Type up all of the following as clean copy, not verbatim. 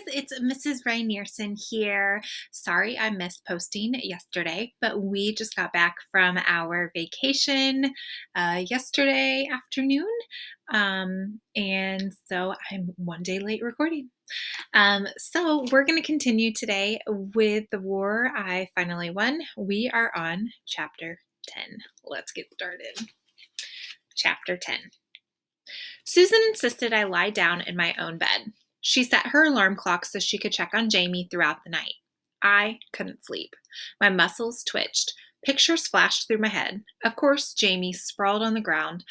it's Mrs. Reinierson here. Sorry I missed posting yesterday, but we just got back from our vacation yesterday afternoon. And so I'm one day late recording. So we're going to continue today with the war I finally won. We are on chapter 10. Let's get started. Chapter 10. Susan insisted I lie down in my own bed. She set her alarm clock so she could check on Jamie throughout the night. I couldn't sleep. My muscles twitched. Pictures flashed through my head. Of course, Jamie sprawled on the ground,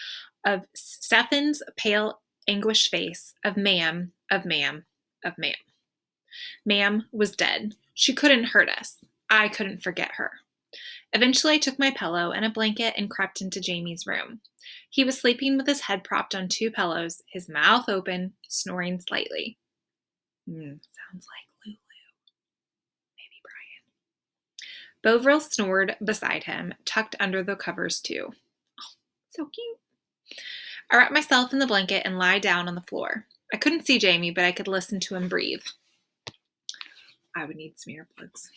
of Stefan's pale, anguished face, of Ma'am, of Ma'am, of Ma'am. Ma'am was dead. She couldn't hurt us. I couldn't forget her. Eventually, I took my pillow and a blanket and crept into Jamie's room. He was sleeping with his head propped on two pillows, his mouth open, snoring slightly. Sounds like Lulu. Maybe Brian. Bovril snored beside him, tucked under the covers too. Oh, so cute. I wrapped myself in the blanket and lay down on the floor. I couldn't see Jamie, but I could listen to him breathe. I would need some earplugs.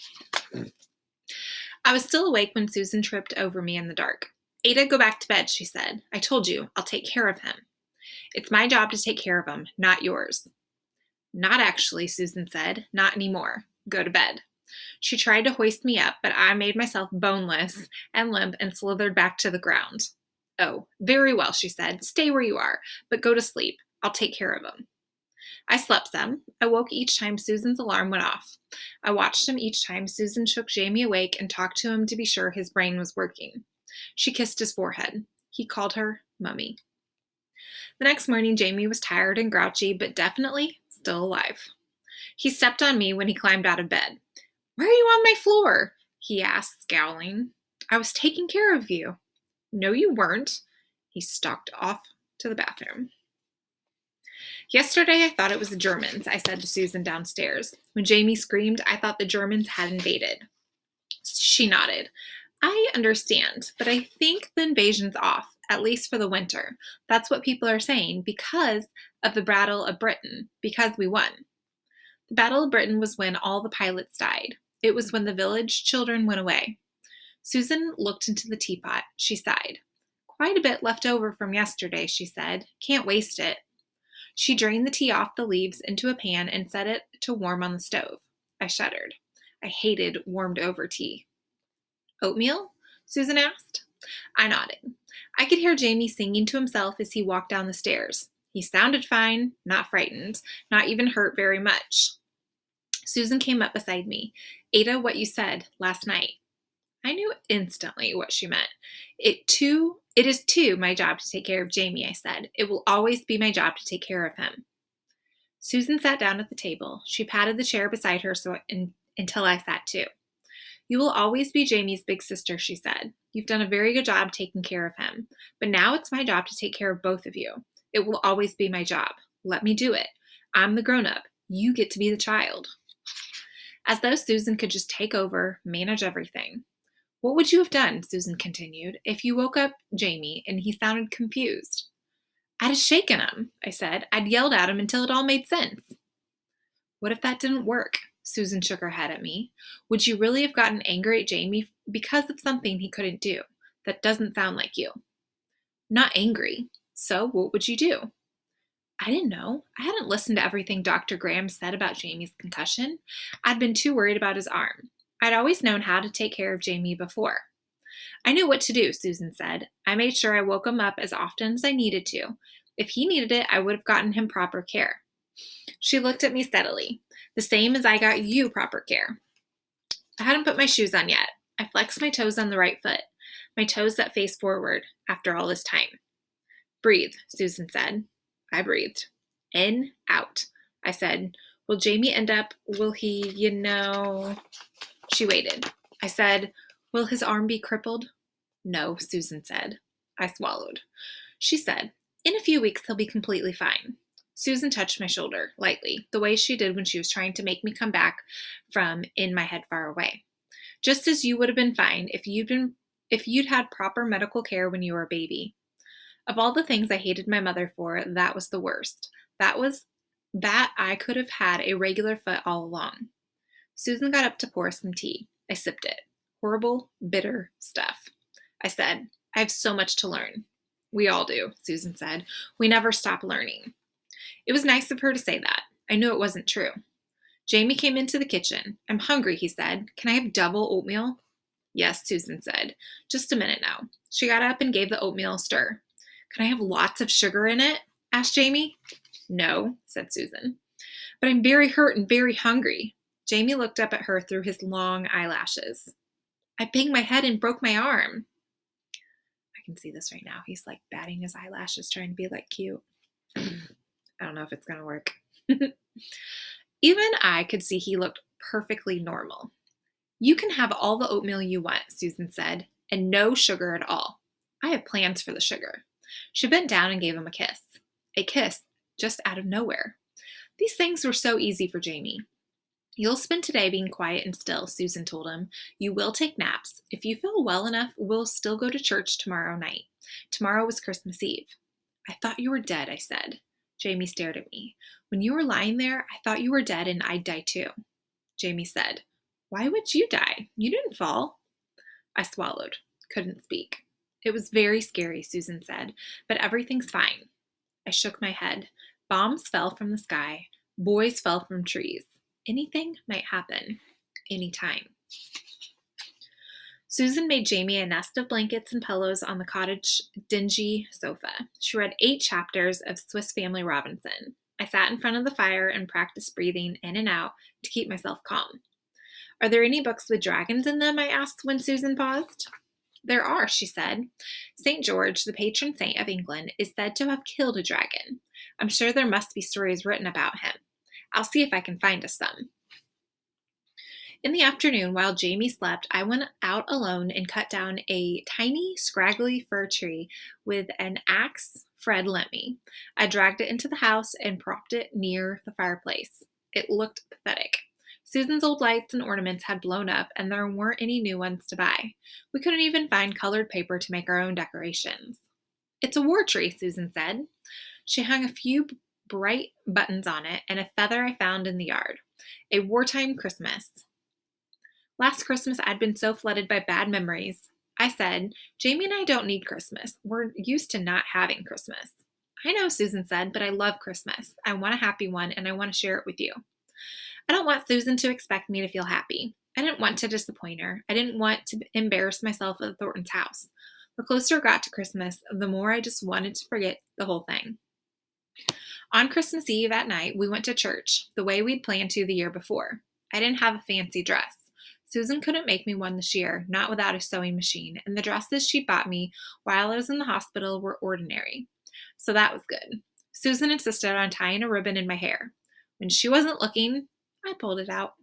I was still awake when Susan tripped over me in the dark. Ada, go back to bed, she said. I told you, I'll take care of him. It's my job to take care of him, not yours. Not actually, Susan said. Not anymore. Go to bed. She tried to hoist me up, but I made myself boneless and limp and slithered back to the ground. Oh, very well, she said. Stay where you are, but go to sleep. I'll take care of him. I slept some. I woke each time Susan's alarm went off. I watched him each time Susan shook Jamie awake and talked to him to be sure his brain was working. She kissed his forehead. He called her Mummy. The next morning, Jamie was tired and grouchy, but definitely still alive. He stepped on me when he climbed out of bed. Why are you on my floor? He asked, scowling. I was taking care of you. No, you weren't. He stalked off to the bathroom. Yesterday, I thought it was the Germans, I said to Susan downstairs. When Jamie screamed, I thought the Germans had invaded. She nodded. I understand, but I think the invasion's off, at least for the winter. That's what people are saying because of the Battle of Britain, because we won. The Battle of Britain was when all the pilots died. It was when the village children went away. Susan looked into the teapot. She sighed. Quite a bit left over from yesterday, she said. Can't waste it. She drained the tea off the leaves into a pan and set it to warm on the stove. I shuddered. I hated warmed-over tea. Oatmeal? Susan asked. I nodded. I could hear Jamie singing to himself as he walked down the stairs. He sounded fine, not frightened, not even hurt very much. Susan came up beside me. Ada, what you said last night. I knew instantly what she meant. It is too my job to take care of Jamie, I said. It will always be my job to take care of him. Susan sat down at the table. She patted the chair beside her until I sat too. You will always be Jamie's big sister, she said. You've done a very good job taking care of him. But now it's my job to take care of both of you. It will always be my job. Let me do it. I'm the grown-up. You get to be the child. As though Susan could just take over, manage everything. What would you have done, Susan continued, if you woke up Jamie and he sounded confused? I'd have shaken him, I said. I'd yelled at him until it all made sense. What if that didn't work? Susan shook her head at me. Would you really have gotten angry at Jamie because of something he couldn't do? That doesn't sound like you. Not angry. So what would you do? I didn't know. I hadn't listened to everything Dr. Graham said about Jamie's concussion. I'd been too worried about his arm. I'd always known how to take care of Jamie before. I knew what to do, Susan said. I made sure I woke him up as often as I needed to. If he needed it, I would have gotten him proper care. She looked at me steadily, the same as I got you proper care. I hadn't put my shoes on yet. I flexed my toes on the right foot, my toes that faced forward after all this time. Breathe, Susan said. I breathed. In, out. I said, will he, She waited. I said, will his arm be crippled? No, Susan said. I swallowed. She said, in a few weeks he'll be completely fine. Susan touched my shoulder, lightly, the way she did when she was trying to make me come back from in my head far away. Just as you would have been fine if you'd had proper medical care when you were a baby. Of all the things I hated my mother for, that was the worst. That was That I could have had a regular foot all along. Susan got up to pour some tea. I sipped it. Horrible, bitter stuff. I said, I have so much to learn. We all do, Susan said. We never stop learning. It was nice of her to say that. I knew it wasn't true. Jamie came into the kitchen. I'm hungry, he said. Can I have double oatmeal? Yes, Susan said. Just a minute now. She got up and gave the oatmeal a stir. Can I have lots of sugar in it? Asked Jamie. No, said Susan. But I'm very hurt and very hungry. Jamie looked up at her through his long eyelashes. I banged my head and broke my arm. I can see this right now. He's like batting his eyelashes, trying to be like cute. I don't know if it's going to work. Even I could see he looked perfectly normal. You can have all the oatmeal you want, Susan said, and no sugar at all. I have plans for the sugar. She bent down and gave him a kiss. A kiss just out of nowhere. These things were so easy for Jamie. You'll spend today being quiet and still, Susan told him. You will take naps. If you feel well enough, we'll still go to church tomorrow night. Tomorrow was Christmas Eve. I thought you were dead, I said. Jamie stared at me. When you were lying there, I thought you were dead and I'd die too. Jamie said, Why would you die? You didn't fall. I swallowed. Couldn't speak. It was very scary, Susan said, but everything's fine. I shook my head. Bombs fell from the sky. Boys fell from trees. Anything might happen. Anytime. Susan made Jamie a nest of blankets and pillows on the cottage dingy sofa. She read 8 chapters of Swiss Family Robinson. I sat in front of the fire and practiced breathing in and out to keep myself calm. Are there any books with dragons in them? I asked when Susan paused. There are, she said. St. George, the patron saint of England, is said to have killed a dragon. I'm sure there must be stories written about him. I'll see if I can find us some. In the afternoon, while Jamie slept, I went out alone and cut down a tiny, scraggly fir tree with an axe Fred lent me. I dragged it into the house and propped it near the fireplace. It looked pathetic. Susan's old lights and ornaments had blown up, and there weren't any new ones to buy. We couldn't even find colored paper to make our own decorations. It's a war tree, Susan said. She hung a few bright buttons on it and a feather I found in the yard. A wartime Christmas. Last Christmas, I'd been so flooded by bad memories. I said, Jamie and I don't need Christmas. We're used to not having Christmas. I know, Susan said, but I love Christmas. I want a happy one, and I want to share it with you. I don't want Susan to expect me to feel happy. I didn't want to disappoint her. I didn't want to embarrass myself at Thornton's house. The closer it got to Christmas, the more I just wanted to forget the whole thing. On Christmas Eve at night, we went to church, the way we'd planned to the year before. I didn't have a fancy dress. Susan couldn't make me one this year, not without a sewing machine, and the dresses she bought me while I was in the hospital were ordinary. So that was good. Susan insisted on tying a ribbon in my hair. When she wasn't looking, I pulled it out.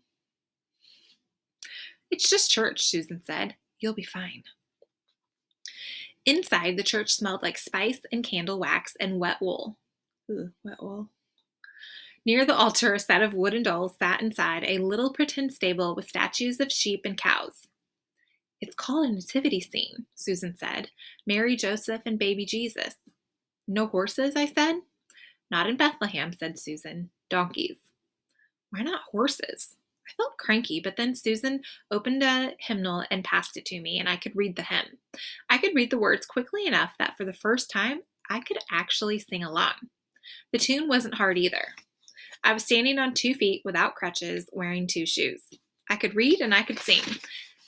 It's just church, Susan said. You'll be fine. Inside, the church smelled like spice and candle wax and wet wool. Ooh, wet wool. Near the altar, a set of wooden dolls sat inside a little pretend stable with statues of sheep and cows. It's called a nativity scene, Susan said. Mary, Joseph, and baby Jesus. No horses, I said. Not in Bethlehem, said Susan. Donkeys. Why not horses? I felt cranky, but then Susan opened a hymnal and passed it to me, and I could read the hymn. I could read the words quickly enough that for the first time, I could actually sing along. The tune wasn't hard either. I was standing on 2 feet without crutches, wearing 2 shoes. I could read and I could sing.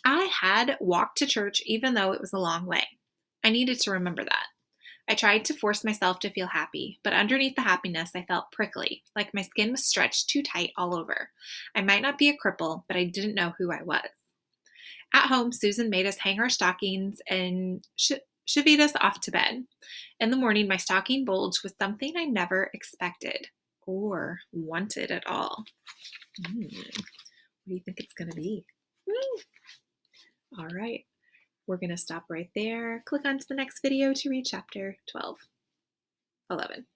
I had walked to church even though it was a long way. I needed to remember that. I tried to force myself to feel happy, but underneath the happiness I felt prickly, like my skin was stretched too tight all over. I might not be a cripple, but I didn't know who I was. At home, Susan made us hang our stockings and chivied us off to bed. In the morning, my stocking bulged with something I never expected or wanted at all. What do you think it's going to be? All right. We're going to stop right there. Click on to the next video to read chapter 12. 11.